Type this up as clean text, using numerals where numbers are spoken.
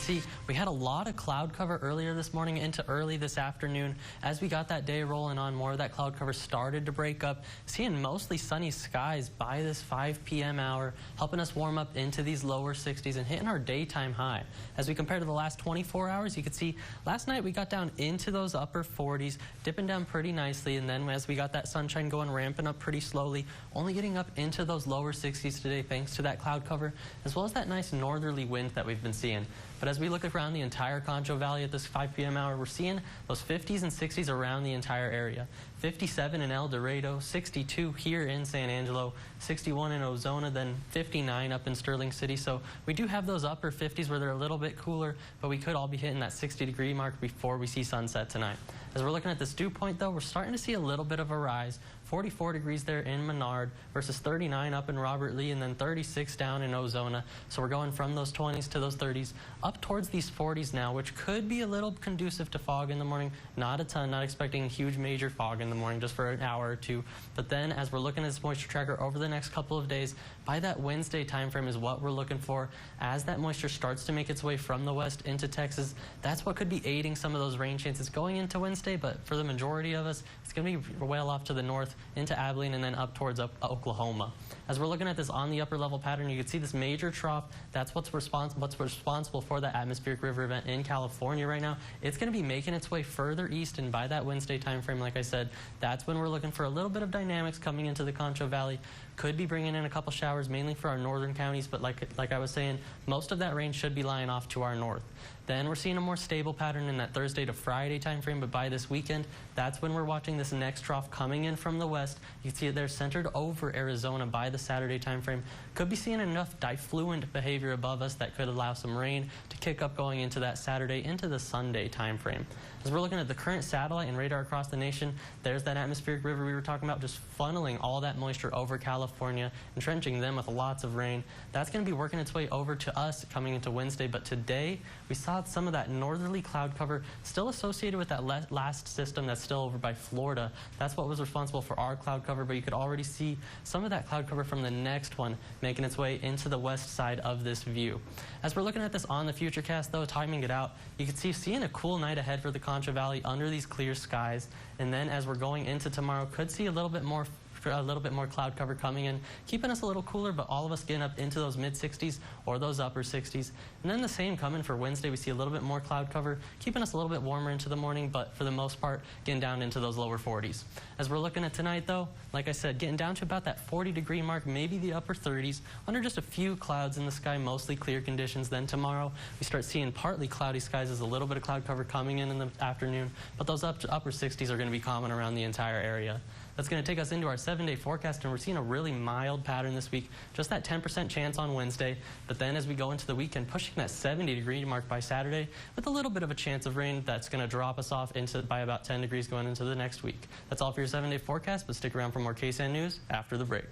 see, we had a lot of cloud cover earlier this morning into early this afternoon. As we got that day rolling on, more of that cloud cover started to break up. Seeing mostly sunny skies by this 5 p.m. hour, helping us warm up into these lower 60s and hitting our daytime high. As we compare to the last 24 hours, you can see last night we got down into those upper 40s, dipping down pretty nicely, and then as we got that sunshine going, ramping up pretty slowly, only getting up into those lower 60s today thanks to that cloud cover, as well as that nice northerly wind that we've been seeing. But as we look around the entire Concho Valley at this 5 p.m. hour, we're seeing those 50s and 60s around the entire area. 57 in El Dorado, 62 here in San Angelo, 61 in Ozona, then 59 up in Sterling City. So we do have those upper 50s where they're a little bit cooler, but we could all be hitting that 60-degree mark before we see sunset tonight. As we're looking at this dew point, though, we're starting to see a little bit of a rise. 44 degrees there in Menard versus 39 up in Robert Lee, and then 36 down in Ozona. So we're going from those 20s to those 30s up towards these 40s now, which could be a little conducive to fog in the morning. Not a ton, not expecting huge major fog in the morning, just for an hour or two. But then as we're looking at this moisture tracker over the next couple of days, by that Wednesday time frame is what we're looking for. As that moisture starts to make its way from the west into Texas, that's what could be aiding some of those rain chances going into Wednesday. But for the majority of us, it's going to be well off to the north into Abilene and then up towards Oklahoma. As we're looking at this on the upper level pattern, you can see this major trough. That's what's responsible for that atmospheric river event in California right now. It's going to be making its way further east, and by that Wednesday time frame, like I said, that's when we're looking for a little bit of dynamics coming into the Concho Valley. Could be bringing in a couple showers, mainly for our northern counties, but like I was saying, most of that rain should be lying off to our north. Then we're seeing a more stable pattern in that Thursday to Friday time frame, but by this weekend, that's when we're watching this next trough coming in from the west. You can see it there centered over Arizona by the Saturday time frame. Could be seeing enough diffluent behavior above us that could allow some rain to kick up going into that Saturday into the Sunday time frame. As we're looking at the current satellite and radar across the nation, there's that atmospheric river we were talking about, just funneling all that moisture over California, entrenching them with lots of rain. That's going to be working its way over to us coming into Wednesday, but today we saw some of that northerly cloud cover still associated with that last system that's still over by Florida. That's what was responsible for our cloud cover, but you could already see some of that cloud cover from the next one making its way into the west side of this view. As we're looking at this on the futurecast, though, timing it out, you can see seeing a cool night ahead for the Concho Valley under these clear skies, and then as we're going into tomorrow, could see a little bit more cloud cover coming in, keeping us a little cooler, but all of us getting up into those mid-60s or those upper 60s. And then the same coming for Wednesday. We see a little bit more cloud cover, keeping us a little bit warmer into the morning, but for the most part, getting down into those lower 40s. As we're looking at tonight, though, like I said, getting down to about that 40-degree mark, maybe the upper 30s, under just a few clouds in the sky, mostly clear conditions. Then tomorrow, we start seeing partly cloudy skies as a little bit of cloud cover coming in the afternoon, but those upper 60s are going to be common around the entire area. That's going to take us into our 7-day forecast, and we're seeing a really mild pattern this week, just that 10% chance on Wednesday. But then as we go into the weekend, pushing that 70-degree mark by Saturday with a little bit of a chance of rain that's going to drop us off by about 10 degrees going into the next week. That's all for your 7-day forecast, but stick around for more KSAN news after the break.